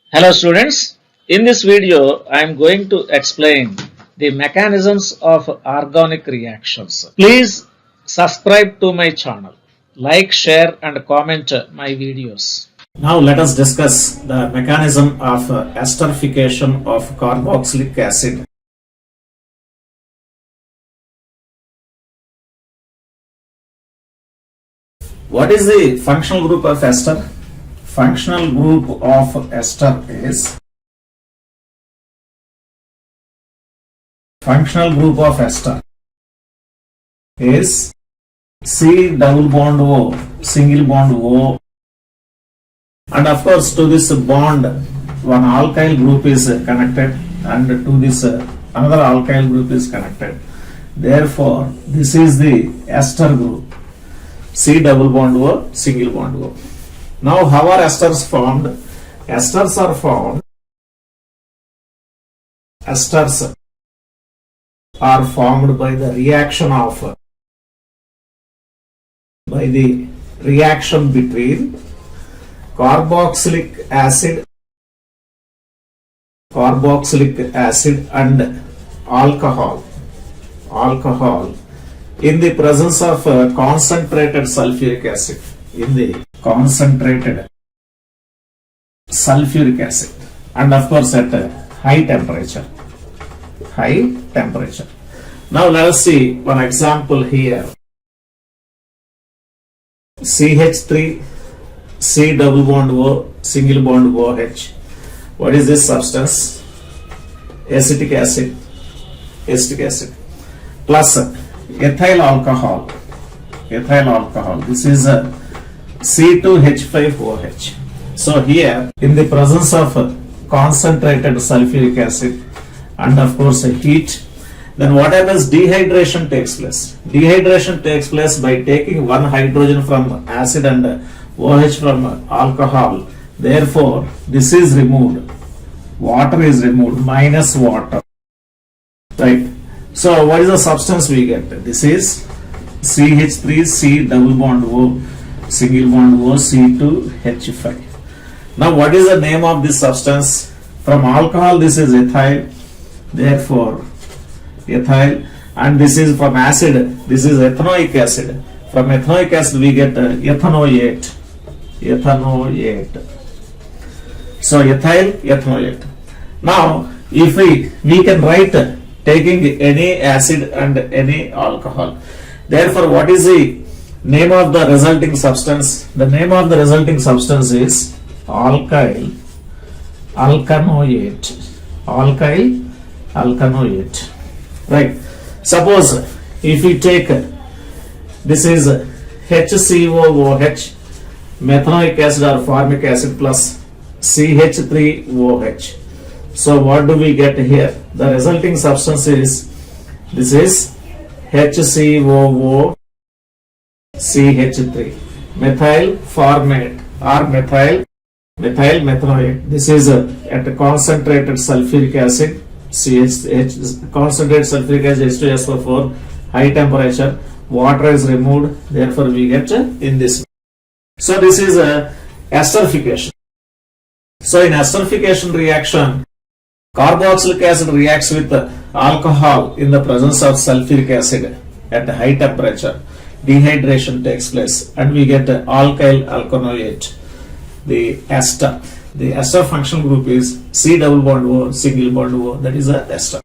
Hello students, in this video I am going to explain the mechanisms of organic reactions. Please subscribe to my channel, like, share and comment my videos. Now let us discuss the mechanism of esterification of carboxylic acid. What is the functional group of ester? Functional group of ester is C double bond O, single bond O, and of course to this bond one alkyl group is connected and to this another alkyl group is connected. Therefore, this is the ester group. C double bond O, single bond O. Now, how are esters formed? Esters are formed by the reaction between carboxylic acid and alcohol in the presence of concentrated sulfuric acid. And of course at high temperature. Now let us see one example here. CH3 C double bond O, single bond OH. What is this substance? Acetic acid plus ethyl alcohol. This is a C2H5OH. So here in the presence of concentrated sulfuric acid and of course heat, then what happens? Dehydration takes place. Dehydration takes place by taking one hydrogen from acid and OH from alcohol. Therefore, this is removed. Water is removed, minus water. Right. So, what is the substance we get? This is CH3 C double bond O, single bond O, C2H5. Now, what is the name of this substance? From alcohol, this is ethyl. Therefore, ethyl, and this is from acid, this is ethanoic acid. From ethanoic acid we get ethanoate. So ethyl, ethanoate. Now if we can write taking any acid and any alcohol. Therefore, what is the name of the resulting substance? The name of the resulting substance is alkyl alkanoate. Right. Suppose if we take this is HCOOH, methanoic acid or formic acid plus CH3OH. So what do we get here? The resulting substance is this is HCOO CH3 methyl formate or methyl methanoate. This is at a concentrated sulfuric acid. Concentrated sulfuric acid H2SO4, high temperature, water is removed, therefore we get in this. So this is esterification. So in esterification reaction, carboxylic acid reacts with alcohol in the presence of sulfuric acid at high temperature. Dehydration takes place and we get alkyl alkanoate, the ester. The ester functional group is C double bond O, single bond O, that is a ester.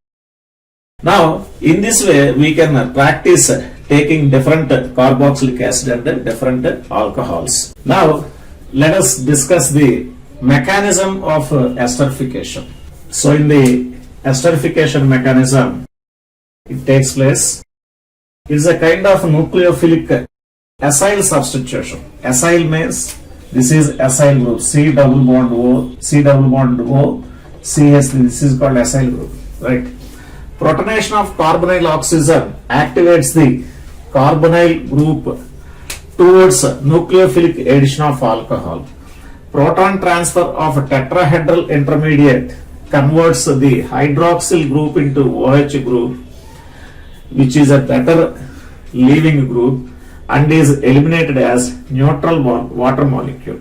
Now, in this way, we can practice taking different carboxylic acid and different alcohols. Now, let us discuss the mechanism of esterification. So, in the esterification mechanism, it takes place. It is a kind of nucleophilic acyl substitution. Acyl means this is acyl group, C double bond O, CH3, this is called acyl group, right? Protonation of carbonyl oxygen activates the carbonyl group towards nucleophilic addition of alcohol. Proton transfer of tetrahedral intermediate converts the hydroxyl group into OH group, which is a better leaving group, and is eliminated as neutral water molecule.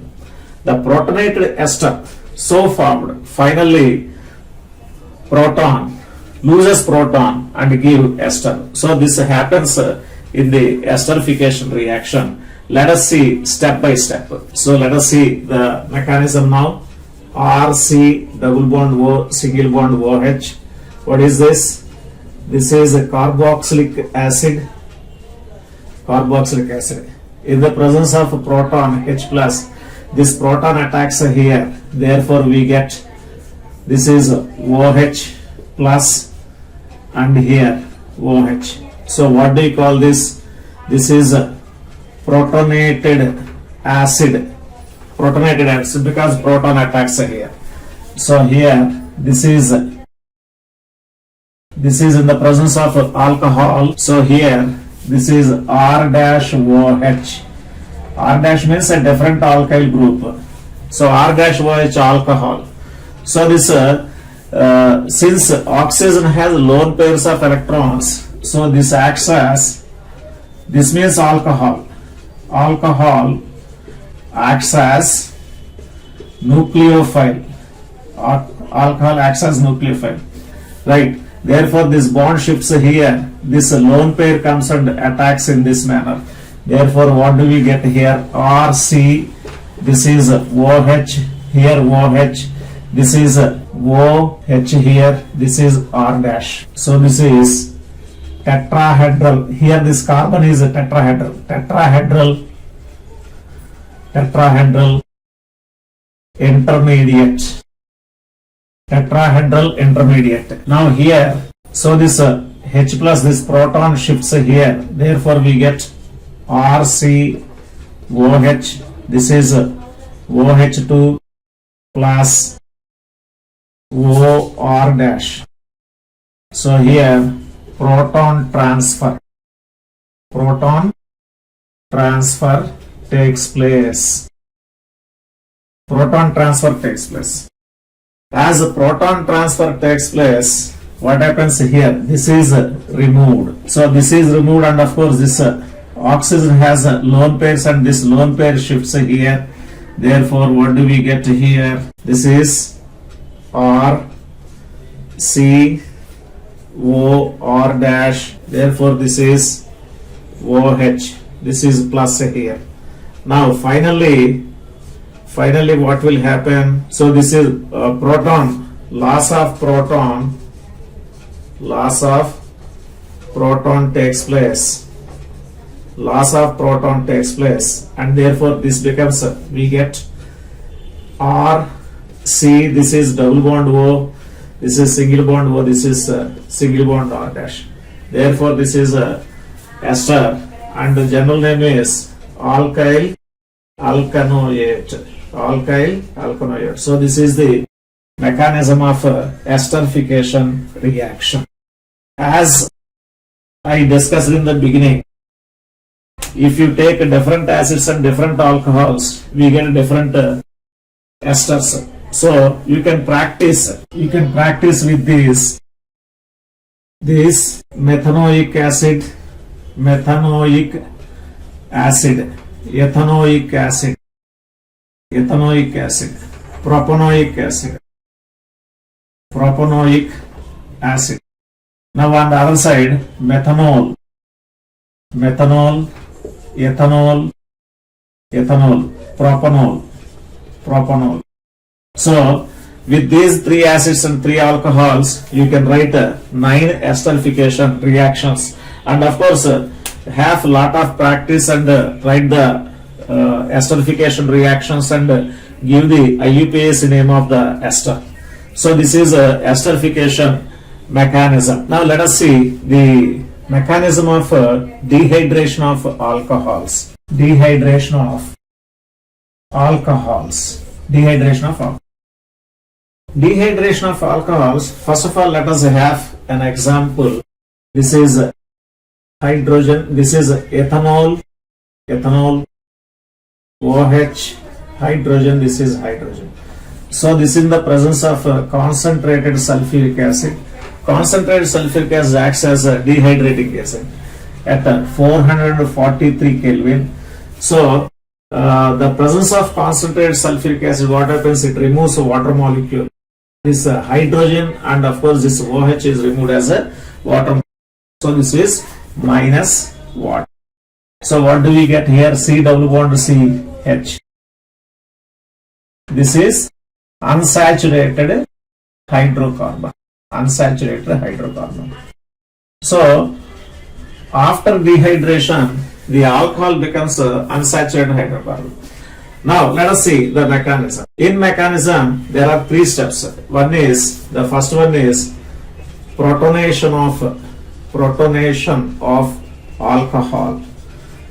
The protonated ester so formed. Finally, proton loses proton and give ester. So this happens in the esterification reaction. Let us see step by step. So let us see the mechanism now. RC double bond O single bond OH. What is this? This is a carboxylic acid. Carboxylic acid. In the presence of proton H plus, this proton attacks here. Therefore, we get this is OH plus and here OH. So what do you call this? This is protonated acid. Protonated acid because proton attacks here. So here this is in the presence of alcohol. So here this is R dash OH. R dash means a different alkyl group. So R dash OH alcohol. So this since oxygen has lone pairs of electrons, so this acts as, this means alcohol. Alcohol acts as nucleophile. Alcohol acts as nucleophile, right? Therefore, this bond shifts here. This lone pair comes and attacks in this manner. Therefore, what do we get here? RC. This is OH. Here OH. This is OH here. This is R dash. So this is tetrahedral. Here this carbon is a tetrahedral. Tetrahedral intermediate. Tetrahedral intermediate. Now here, so this H plus, this proton shifts here. Therefore we get RC OH. This is OH2 plus OR dash. So here proton transfer. Proton transfer takes place. Proton transfer takes place. As a proton transfer takes place, what happens here? This is removed. So this is removed, and of course this oxygen has lone pairs and this lone pair shifts here. Therefore, what do we get here? This is R C O R dash. Therefore, this is OH. This is plus here. Now, finally, what will happen? So this is proton, loss of proton takes place. Loss of proton takes place, and therefore this becomes, we get R C. This is double bond O. This is single bond O. This is single bond R dash. Therefore, this is ester, and the general name is alkyl alkanoate. Alkyl alkanoate. So this is the mechanism of esterification reaction. As I discussed in the beginning, if you take different acids and different alcohols, we get different esters. So you can practice with this methanoic acid, ethanoic acid, propanoic acid. Now on the other side, methanol, ethanol, propanol. So with these three acids and three alcohols, you can write 9 esterification reactions, and of course have a lot of practice and write the esterification reactions and give the IUPAC name of the ester. So this is a esterification mechanism. Now let us see the mechanism of dehydration of alcohols. Dehydration of alcohols. Dehydration of alcohols. First of all, let us have an example. This is hydrogen. This is ethanol. OH, hydrogen. This is hydrogen. So this is in the presence of concentrated sulfuric acid. Concentrated sulfuric acid acts as a dehydrating agent at 443 Kelvin. So the presence of concentrated sulfuric acid, what happens? It removes a water molecule. This hydrogen, and of course this OH is removed as a water. So this is minus water. So what do we get here? C double bond C H. This is unsaturated hydrocarbon. Unsaturated hydrocarbon. So after dehydration, the alcohol becomes unsaturated hydrocarbon. Now let us see the mechanism. In mechanism, there are three steps. The first one is protonation of alcohol.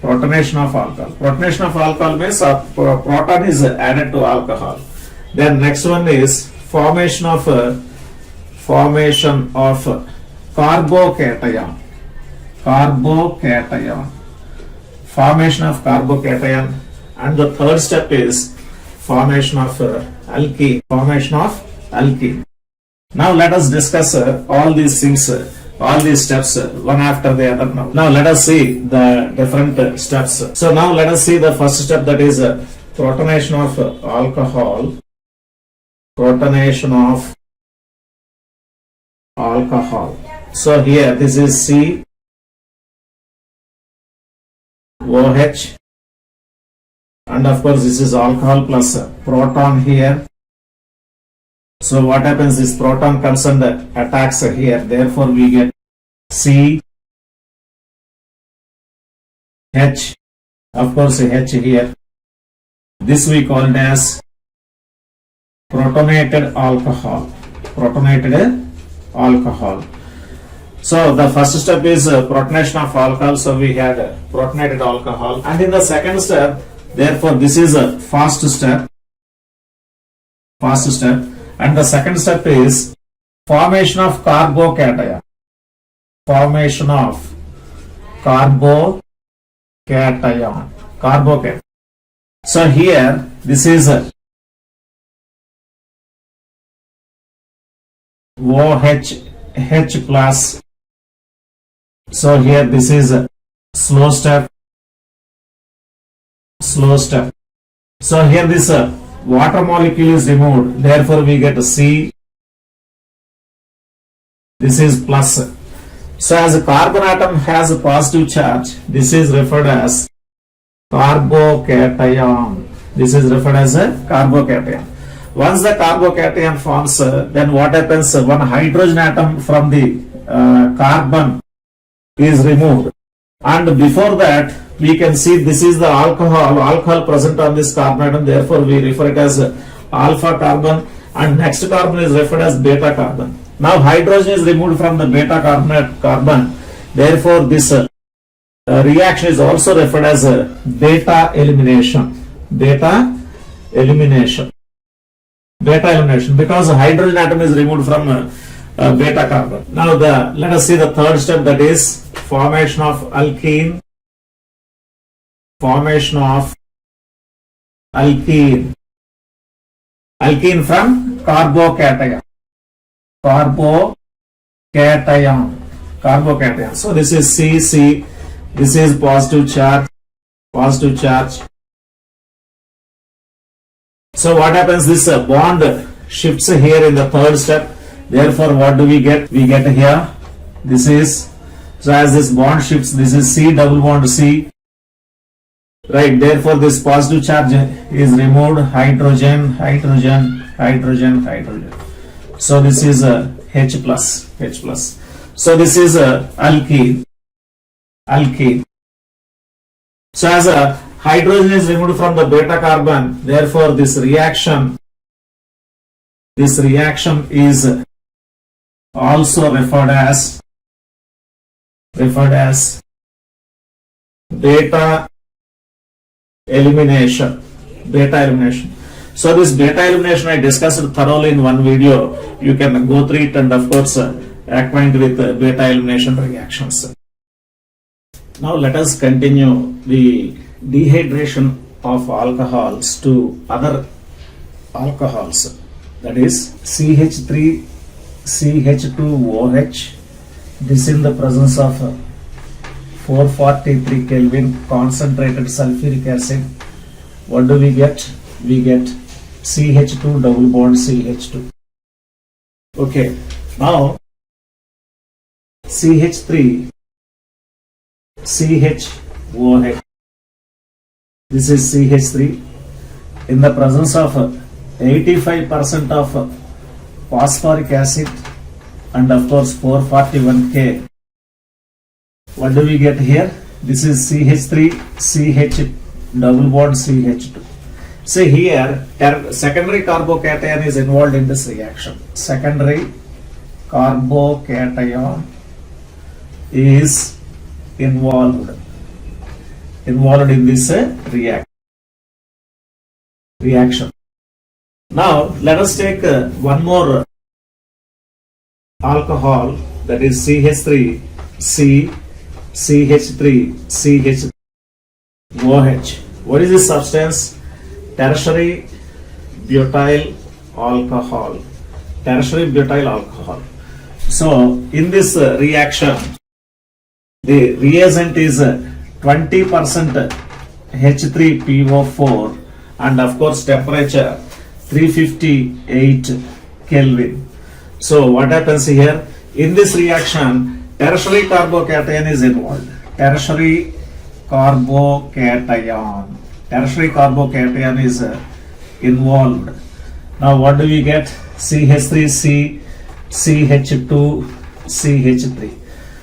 Protonation of alcohol. Protonation of alcohol means a proton is added to alcohol. Then next one is formation of carbocation. Formation of carbocation. And the third step is formation of alkene. Now let us discuss all these things, all these steps one after the other. Now let us see the different steps. So now let us see the first step, that is protonation of alcohol. Protonation of alcohol. So here this is C OH, and of course this is alcohol plus proton here. So what happens? This proton comes and attacks here, therefore we get C H, of course H here. This we call it as protonated alcohol. So the first step is protonation of alcohol. So we had protonated alcohol, and in the second step, therefore this is a fast step, and the second step is formation of carbocation. So here this is OH H plus. So here this is a slow step. So here this water molecule is removed, therefore we get C. This is plus. So as a carbon atom has a positive charge, this is referred as carbocation. Once the carbocation forms, then what happens? One hydrogen atom from the carbon is removed, and before that we can see this is the alcohol present on this carbon atom, therefore we refer it as alpha carbon, and next carbon is referred as beta carbon. Now hydrogen is removed from the beta carbon, therefore this reaction is also referred as beta elimination, because hydrogen atom is removed from beta carbon. Now let us see the third step, that is formation of alkene. Alkene from carbocation. So this is C. This is positive charge. So what happens? This bond shifts here in the third step. Therefore, what do we get? We get here. This is, so as this bond shifts, this is C double bond C. Right. Therefore, this positive charge is removed. Hydrogen. So this is H plus. So this is alkene. So as a hydrogen is removed from the beta carbon, therefore this reaction is also referred as beta elimination. So this beta elimination I discussed thoroughly in one video. You can go through it and of course acquaint with beta elimination reactions. Now let us continue the dehydration of alcohols to other alcohols, that is CH3 CH2OH. This in the presence of 443 Kelvin concentrated sulfuric acid, what do we get? We get CH2 double bond CH2. Okay, now CH3 CHOH. This is CH3 in the presence of 85% of phosphoric acid and of course 441K. What do we get here? This is CH3 CH double bond CH2. See here, secondary carbocation is involved in this reaction. Secondary carbocation is involved in this reaction. Now let us take one more alcohol, that is CH3 CH3 CHOH. What is this substance? Tertiary butyl alcohol. Tertiary butyl alcohol. So in this reaction, the reagent is 20% H3PO4 and of course temperature 358 Kelvin. So what happens here? In this reaction, tertiary carbocation is involved. Tertiary carbocation is involved. Now what do we get? CH3 CH2 CH3.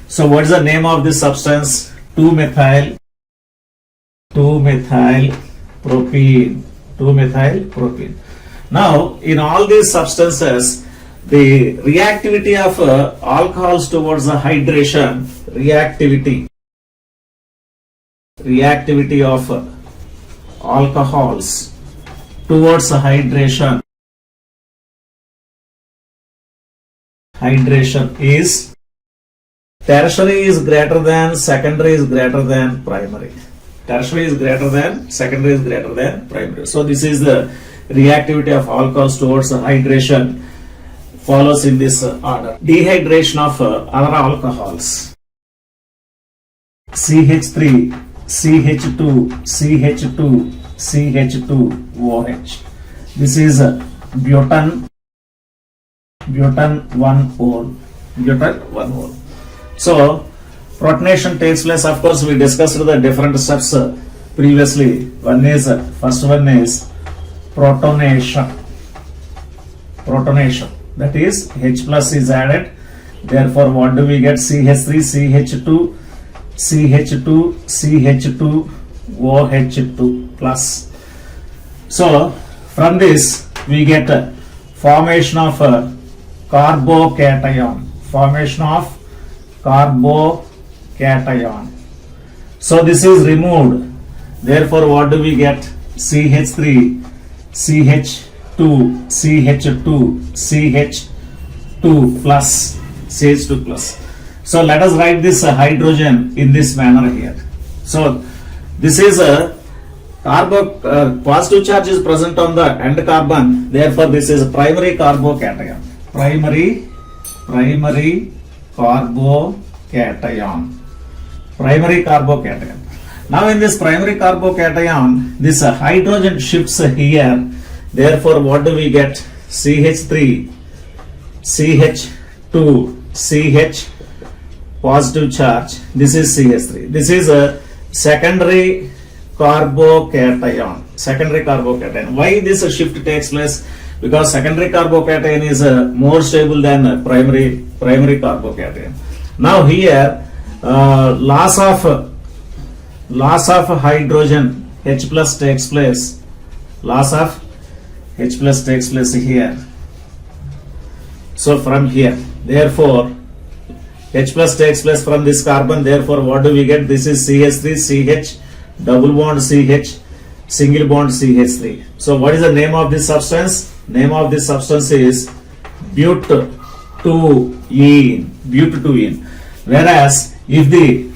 So what is the name of this substance? 2-methyl propene. Now in all these substances, the reactivity of alcohols towards the hydration, reactivity of alcohols towards hydration is tertiary is greater than secondary is greater than primary. Tertiary is greater than secondary is greater than primary. So this is the reactivity of alcohols towards hydration, follows in this order. Dehydration of other alcohols. CH3 CH2 CH2OH. This is butane 1-ol. So protonation takes place. Of course, we discussed the different steps previously. First one is protonation. That is H plus is added. Therefore, what do we get? CH3 CH2 OH2 plus. So from this we get formation of carbocation. So this is removed. Therefore, what do we get? CH3 CH2 plus. So let us write this hydrogen in this manner here. So this is a positive charge is present on the end carbon. Therefore, this is primary carbocation. Primary carbocation. Now in this primary carbocation, this hydrogen shifts here. Therefore, what do we get? CH3 CH2 CH positive charge. This is CH3. This is a secondary carbocation. Why this shift takes place? Because secondary carbocation is more stable than primary carbocation. Now here loss of hydrogen H plus takes place. Loss of H plus takes place here. So from here, therefore H plus takes place from this carbon. Therefore, what do we get? This is CH3 CH double bond CH single bond CH3. So what is the name of this substance? Name of this substance is butadiene. Whereas if the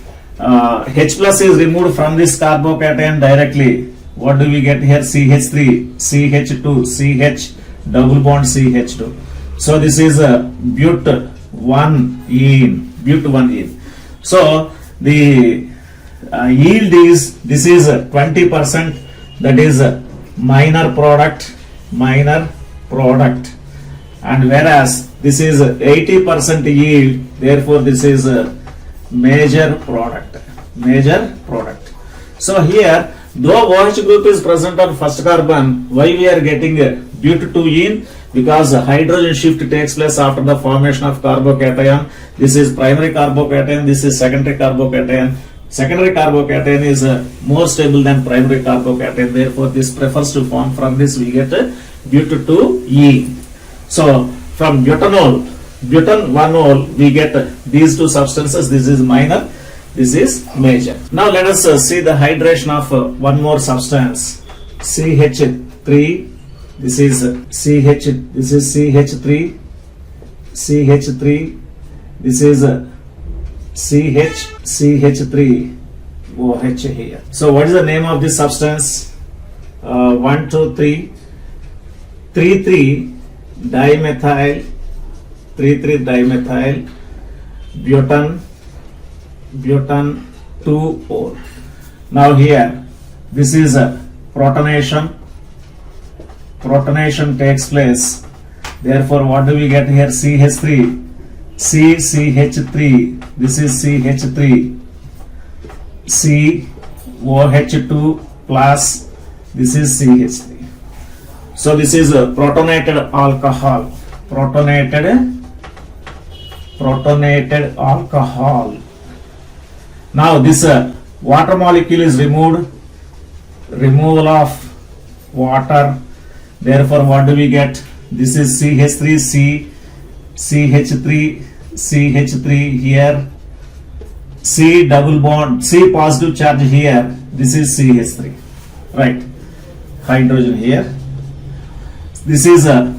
H plus is removed from this carbocation directly, what do we get here? CH3 CH2 CH double bond CH2. So this is but1ene. So the yield is, this is 20% that is a minor product, and whereas this is 80% yield, therefore this is a major product. So here, though OH group is present on first carbon, why we are getting but2ene? Because hydrogen shift takes place after the formation of carbocation. This is primary carbocation, this is secondary carbocation. Secondary carbocation is more stable than primary carbocation, therefore this prefers to form. From this we get but2ene. So from butanol, butan-1-ol, we get these two substances. This is minor, this is major. Now let us see the hydration of one more substance, CH3. This is CH3, this is CH3, this is CH3, OH here. So what is the name of this substance? 1, 2, 3, 3,3 dimethyl, 3,3 dimethyl butan 2-ol. Now here, this is a protonation takes place. Therefore, what do we get here? CH3, CH3, this is CH3, COH2 plus, this is CH3. So this is a protonated alcohol, protonated alcohol. Now this water molecule is removed, removal of water. Therefore, what do we get? This is CH3, CH3 here, C double bond, C positive charge here. This is CH3, right? Hydrogen here. This is a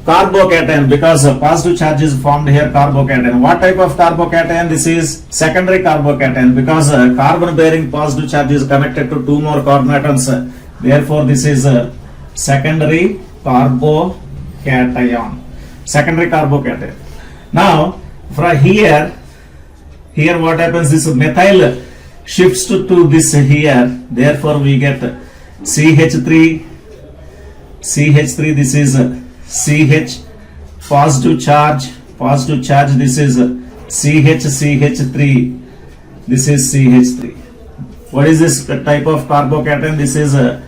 carbocation because a positive charge is formed here. Carbocation. What type of carbocation? This is secondary carbocation because carbon bearing positive charge is connected to two more carbon atoms. Therefore, this is a secondary carbocation. Secondary carbocation. Now, from here what happens? This methyl shifts to this here. Therefore, we get CH3. This is CH positive charge. This is CH3. This is CH3. What is this type of carbocation? This is a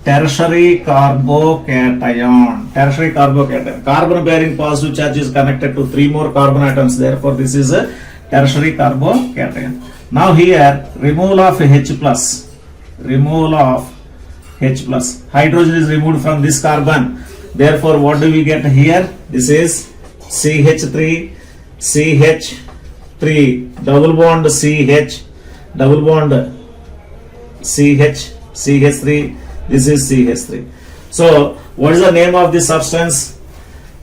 tertiary carbocation. Carbon bearing positive charge is connected to three more carbon atoms. Therefore, this is a tertiary carbocation. Now here, removal of H plus. Hydrogen is removed from this carbon. Therefore, what do we get here? This is CH3, double bond CH, double bond CH3. This is CH3. So, what is the name of this substance?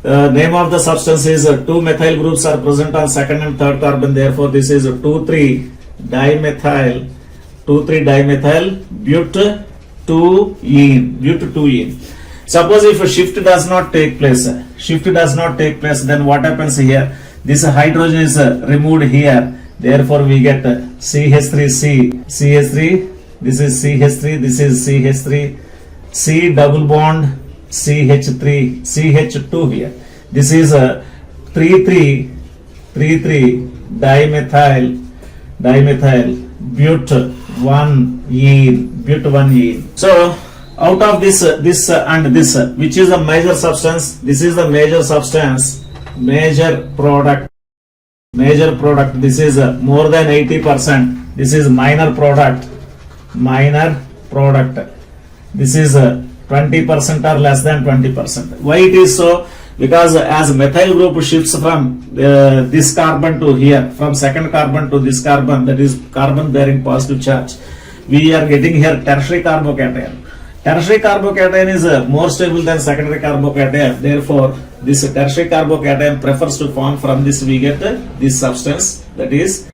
Name of the substance is two methyl groups are present on second and third carbon. Therefore, this is 2,3 dimethyl but2ene. Suppose if a shift does not take place, then what happens here? This hydrogen is removed here. Therefore, we get CH3, this is CH3, this is CH3, C double bond CH3, CH2 here. This is a 3,3 dimethyl but1ene. So out of this and this, which is a major substance? This is the major substance, major product. This is more than 80%. This is minor product. This is 20% or less than 20%. Why it is so? Because as methyl group shifts from this carbon to here, from second carbon to this carbon, that is carbon bearing positive charge, we are getting here tertiary carbocation. Tertiary carbocation is more stable than secondary carbocation. Therefore, this tertiary carbocation prefers to form. From this we get this substance, that is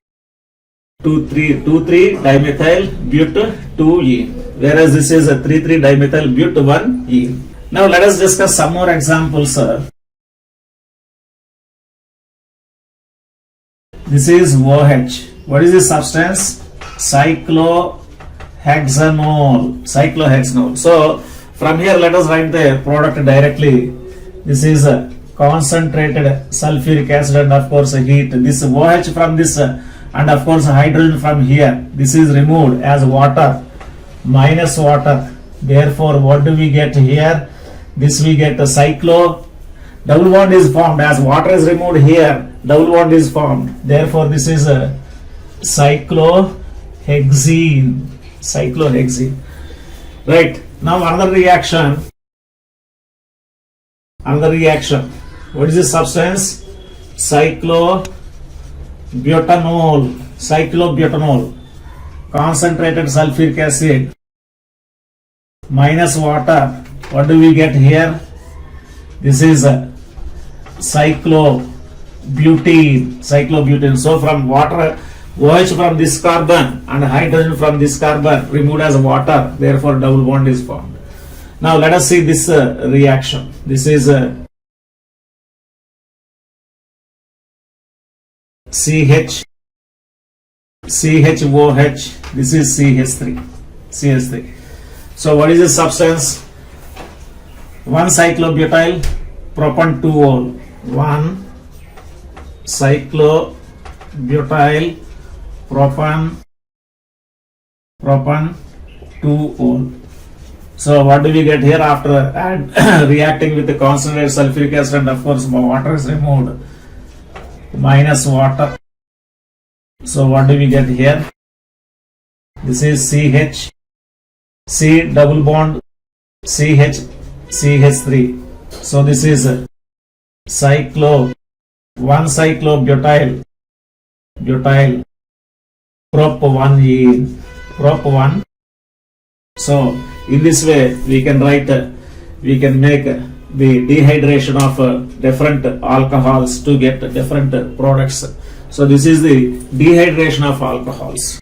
2,3 dimethyl but2ene, whereas this is a 3,3 dimethyl but1ene. Now let us discuss some more examples. This is OH. What is this substance? Cyclohexane. cyclohexanol, cyclohexanol. So from here let us write the product directly. This is a concentrated sulfuric acid and of course heat. This OH from this and of course hydrogen from here. This is removed as water minus water. Therefore what do we get here? This we get a cyclo. Double bond is formed as water is removed here. Double bond is formed. Therefore this is a cyclohexene. Cyclohexene. Right. Now another reaction. What is this substance? Cyclobutanol. Concentrated sulfuric acid minus water. What do we get here? This is a cyclobutene. So from water, OH from this carbon and hydrogen from this carbon removed as water. Therefore double bond is formed. Now let us see this reaction. This is CHOH. This is CH3. So what is this substance? 1 cyclobutyl propan 2-ol. 1 cyclobutyl propan 2-ol. So what do we get here after reacting with the concentrated sulfuric acid and of course water is removed minus water. So what do we get here? This is C double bond CH3. So this is 1 cyclobutyl prop 1. So in this way we can make the dehydration of different alcohols to get different products. So this is the dehydration of alcohols.